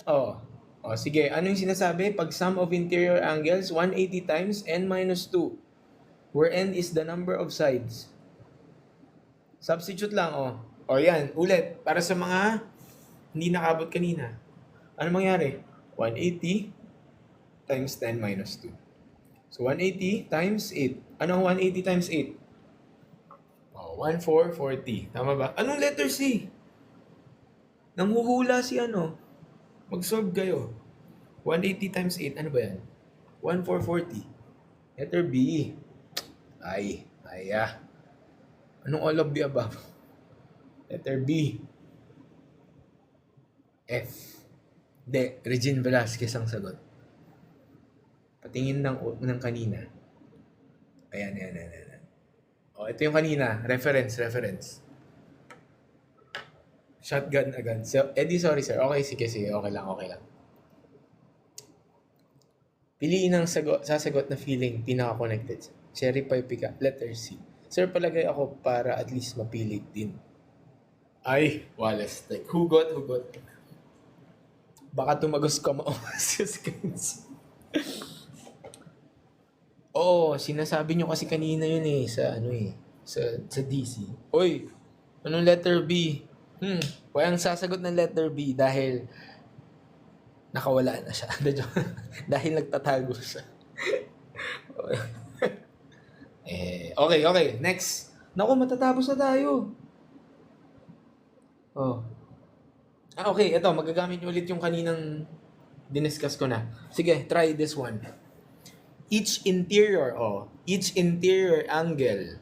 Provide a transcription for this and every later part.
Oh. Oh, sige. Ano yung sinasabi? Pag sum of interior angles, 180 times n minus 2, where n is the number of sides. Substitute lang, oh. O yan, ulit. Para sa mga hindi nakabot kanina. Ano mangyari? 180 times 10 minus 2. So, 180 times 8. Ano ang 180 times 8? Oh, 1440. Tama ba? Anong letter C? Nanghuhula si ano. Mag-solve kayo. 180 times 8. Ano ba yan? 1440. Letter B. Ay. Anong all of the above? Letter B. F. De, Regine Velasquez ang sagot. Patingin ng kanina. Ayan. Oh, ito yung kanina. Reference. Shotgun agad. So, sorry sir. Okay, sige. Okay lang. Piliin ang sasagot na feeling pinaka-connected. Cherry pie pika. Letter C. Sir, palagay ako para at least mapili din. Ay, Wallace. Like, hugot. Baka tumagos ka mo sa screens. Oo, sinasabi nyo kasi kanina yun sa DC. Oy, anong letter B? Walang sasagot ng letter B dahil nakawala na siya. Dahil nagtatago siya. Okay. Next. Naku, matatapos na tayo. Oh. Okay. Ito, magagamit nyo ulit yung kaninang diniscuss ko na. Sige, try this one. Each interior angle.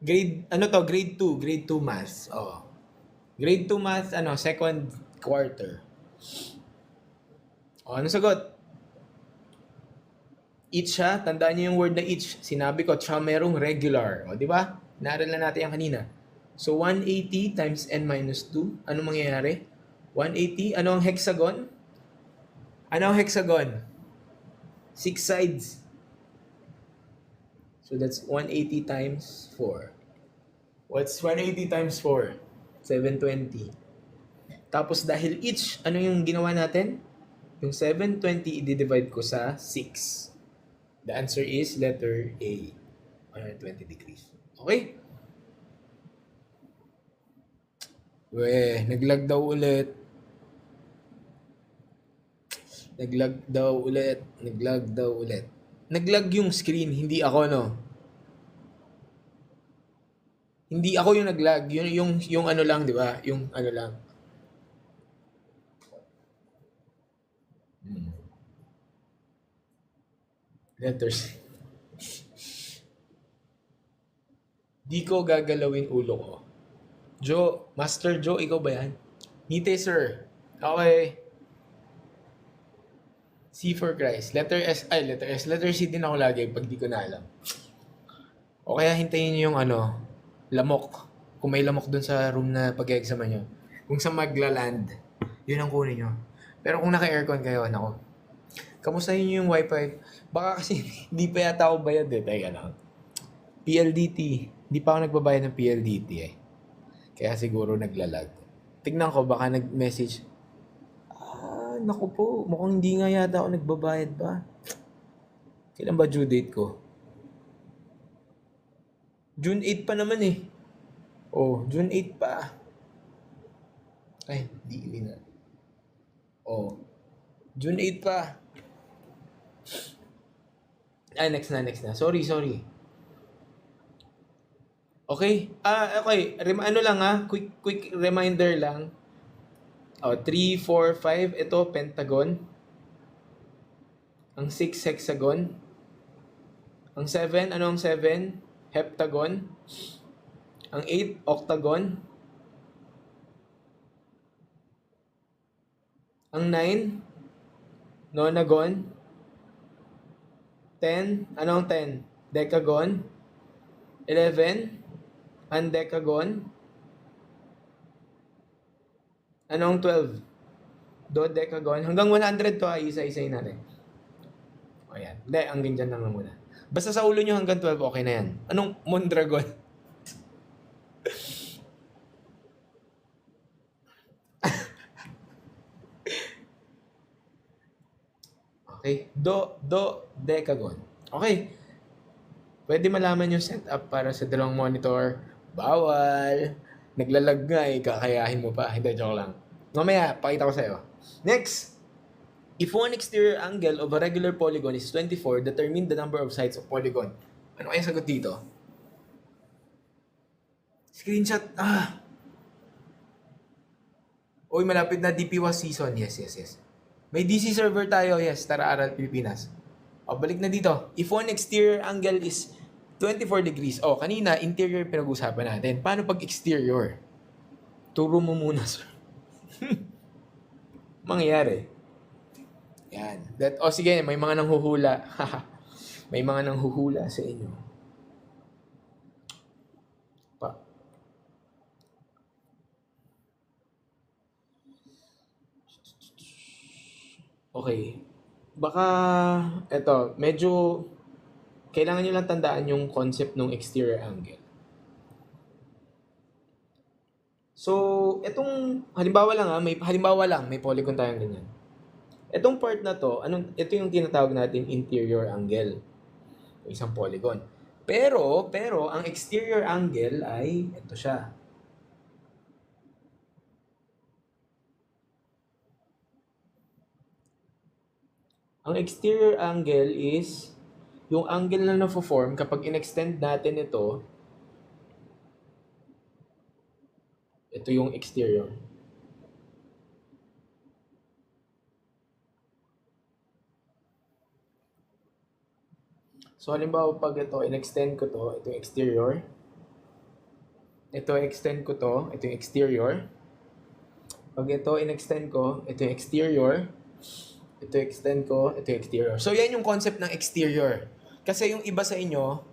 Grade 2 math. Grade 2 math, second quarter. Ano sagot? Each siya, tandaan niyo yung word na each. Sinabi ko, tsaka merong regular. Di ba? Naaral na natin yan kanina. So, 180 times n minus 2. Ano mangyayari? 180. Ano ang hexagon? 6 sides. So, that's 180 times 4. What's 180 times 4? 720. Tapos, dahil each, ano yung ginawa natin? Yung 720, i-divide ko sa 6. The answer is letter A. 120 degrees. Okay? Naglag daw ulit. Naglag yung screen, hindi ako, no? Hindi ako yung naglag. Yung ano lang, di ba? Yung ano lang. Letters. Di ko gagalawin ulo ko. Master Joe, ikaw ba yan? Nite, sir. Okay. C for Christ. Letter S. Letter C din ako lagi pag di ko na alam. O kaya hintayin nyo yung lamok. Kung may lamok dun sa room na pag-exam nyo. Kung sa magla-land, yun ang kunin nyo. Pero kung naka-aircon kayo, nako. Kamusta yun yung wifi? Baka kasi hindi pa yata ako bayad eh. Teka lang. PLDT. Hindi pa ako nagbabayad ng PLDT eh. Kaya siguro naglalag. Tignan ko, baka nag-message. Naku po, mukhang hindi nga yata ako nagbabayad pa. Kailan ba due date ko? June 8 pa naman eh. June 8 pa. Ay, hindi na. June 8 pa. Next na. Sorry. Okay? Okay. Ano lang quick reminder lang. 3, 4, 5. Ito, pentagon. Ang 6, hexagon. Ang 7, ano ang 7? Heptagon. Ang 8, octagon. Ang 9, nonagon. 10, ano ang 10? Decagon. 11, undecagon. Anong 12? Dodecagon. Hanggang 100 to isa-isayin natin. Ayan. Hindi, hanggang dyan lang muna. Basta sa ulo nyo hanggang 12, okay na yan. Anong Mondragon? Okay? Decagon. Okay. Pwede malaman yung setup para sa dalawang monitor. Bawal. Naglalag nga eh, kakayahin mo pa. Hindi, joke lang. Mamaya, pakita ko sa'yo. Next. If one exterior angle of a regular polygon is 24, determine the number of sides of polygon. Ano kaya sagot dito? Screenshot. Uy, malapit na DPWAS season. Yes. May DC server tayo. Yes, Tara Aral Pilipinas. O, balik na dito. If one exterior angle is 24 degrees. O, kanina, interior pinag-usapan natin. Paano pag exterior? Turo mo muna, sir. Mangyayari. Yan. Sige, may mga nanghuhula. May mga nanghuhula sa inyo. Okay. Baka, medyo, kailangan nyo lang tandaan yung concept ng exterior angle. So, halimbawa lang, may polygon tayong ganyan. Itong part na to, ito yung tinatawag natin interior angle. Isang polygon. Pero, ang exterior angle ay, ito siya. Ang exterior angle is yung angle na na-form kapag in-extend natin ito yung exterior. So, halimbawa pag in-extend ko ito yung exterior. Ito, extend ko ito yung exterior. Pag ito, in-extend ko, ito yung exterior. Ito extend ko, ito yung exterior. So, yan yung concept ng exterior. Kasi yung iba sa inyo,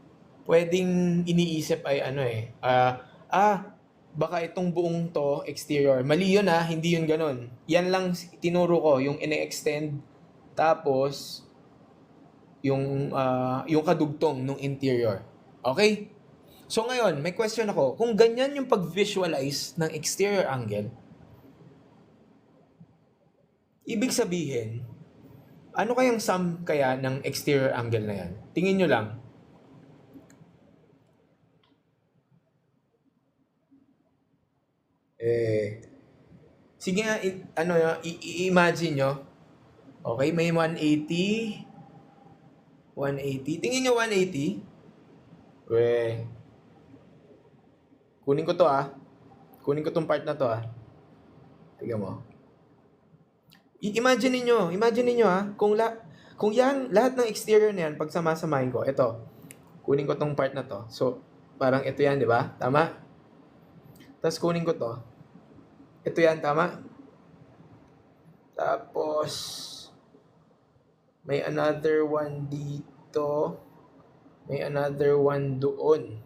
pwedeng iniisip ay baka itong buong to, exterior. Mali yun hindi yun ganun. Yan lang tinuro ko, yung ine-extend, tapos, yung kadugtong ng interior. Okay? So, ngayon, may question ako. Kung ganyan yung pag-visualize ng exterior angle, ibig sabihin, ano kayang sum kaya ng exterior angle na yan? Tingin nyo lang. Sige nga, i-imagine nyo. Okay, may 180. 180. Tingin nyo 180. Kunin ko to Kunin ko tong part na to Tingnan mo. Imagine niyo kung lahat ng exterior na yan, pag sama-samahin ko, kunin ko tong part na to. So, parang ito yan, di ba? Tama? Tapos kunin ko to. Ito yan, tama? Tapos, may another one dito. May another one doon.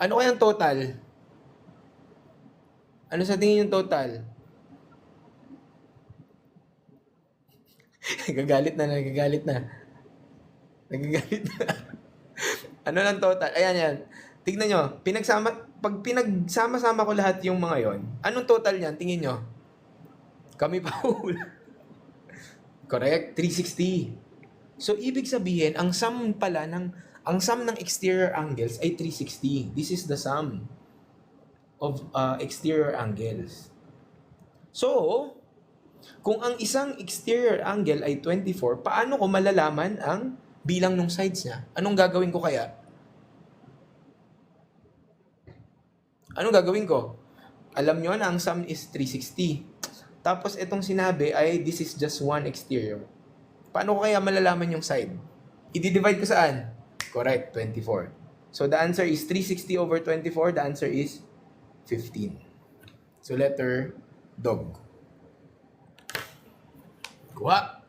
Ano kayang total? Ano sa tingin yung total? Nagagalit na. Ano lang total? Ayan yan. Tignan nyo. Pag pinagsama-sama ko lahat yung mga yon, anong total niyan? Tingin nyo. Kami pa hula. Correct? 360. So, ibig sabihin, ang sum ng exterior angles ay 360. This is the sum of exterior angles. So, kung ang isang exterior angle ay 24, paano ko malalaman ang bilang ng sides niya? Anong gagawin ko kaya? Anong gagawin ko? Alam nyo na ang sum is 360. Tapos itong sinabi ay this is just one exterior. Paano ko kaya malalaman yung side? I-divide ko saan? Correct, 24. So the answer is 360 over 24. The answer is 15. So letter dog. Kuha.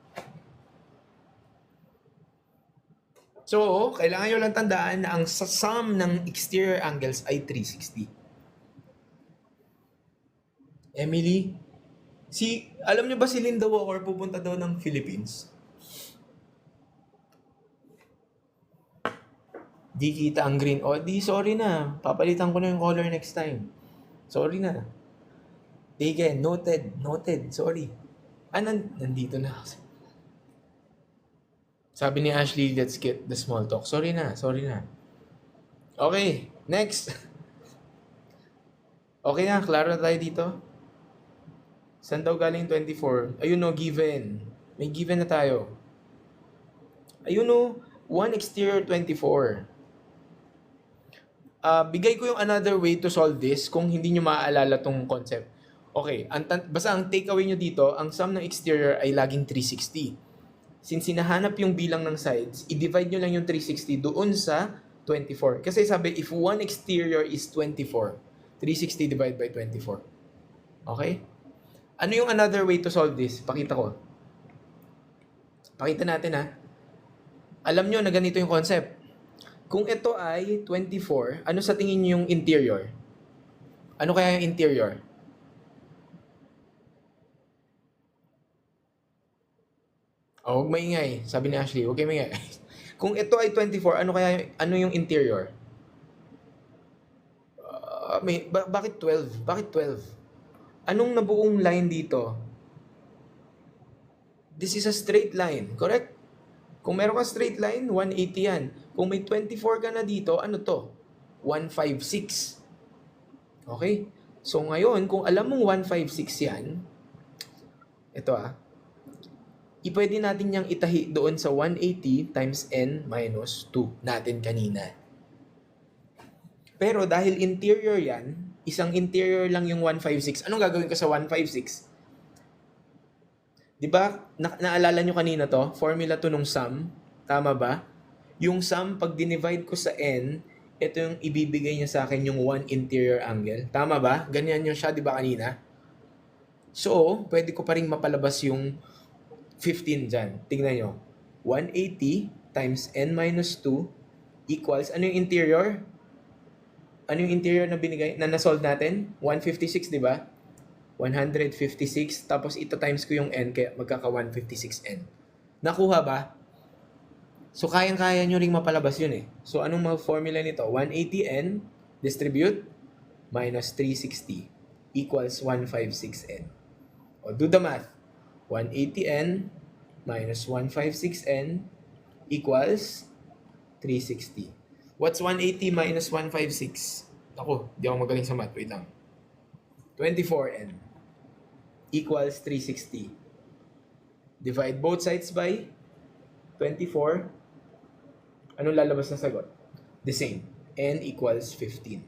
So, kailangan nyo lang tandaan na ang sum ng exterior angles ay 360. Emily, alam nyo ba si Linda Walker pupunta daw ng Philippines? Di kita ang green. Sorry na. Papalitan ko na yung color next time. Sorry na. Taken. Noted. Sorry. Nandito na. Sabi ni Ashley, let's get the small talk. Sorry na. Okay, next. Okay na, klaro na tayo dito. Saan daw galing 24? Ayun o, given. May given na tayo. Ayun o, 1 exterior 24. Bigay ko yung another way to solve this kung hindi nyo maaalala tong concept. Okay, basta ang takeaway nyo dito, ang sum ng exterior ay laging 360. Since hinahanap yung bilang ng sides, i-divide nyo lang yung 360 doon sa 24. Kasi sabi, if one exterior is 24, 360 divided by 24. Okay? Ano yung another way to solve this? Pakita ko. Pakita natin ha. Alam nyo na ganito yung concept. Kung ito ay 24, ano sa tingin nyo yung interior? Ano kaya yung interior? Oh, huwag maingay. Sabi ni Ashley, huwag kayo maingay. Kung ito ay 24, ano yung interior? Bakit 12? Bakit 12? Anong nabuong line dito? This is a straight line, correct? Kung meron ka straight line, 180 yan. Kung may 24 ka na dito, ano to? 156. Okay? So ngayon, kung alam mong 156 yan, ito pwede natin niyang itahi doon sa 180 times n minus 2 natin kanina. Pero dahil interior yan, isang interior lang yung 156. Anong gagawin ko sa 156? Di ba, naalala nyo kanina to? Formula to nung sum. Tama ba? Yung sum, pag dinivide ko sa n, ito yung ibibigay niya sa akin yung 1 interior angle. Tama ba? Ganyan yung siya, di ba kanina? So, pwede ko pa rin mapalabas yung 15 dyan. Tingnan nyo. 180 times n minus 2 equals, ano yung interior? Ano yung interior na binigay, na nasolve natin? 156, di ba? 156, tapos ito times ko yung n, kaya magkaka 156n. Nakuha ba? So, kayang-kaya nyo ring mapalabas yun eh. So, anong formula nito? 180n distribute minus 360 equals 156n. O, do the math. 180n minus 156n equals 360. What's 180 minus 156? Ako, di ako magaling sa math. Wait lang. 24n equals 360. Divide both sides by 24. Anong lalabas na sagot? The same. N equals 15.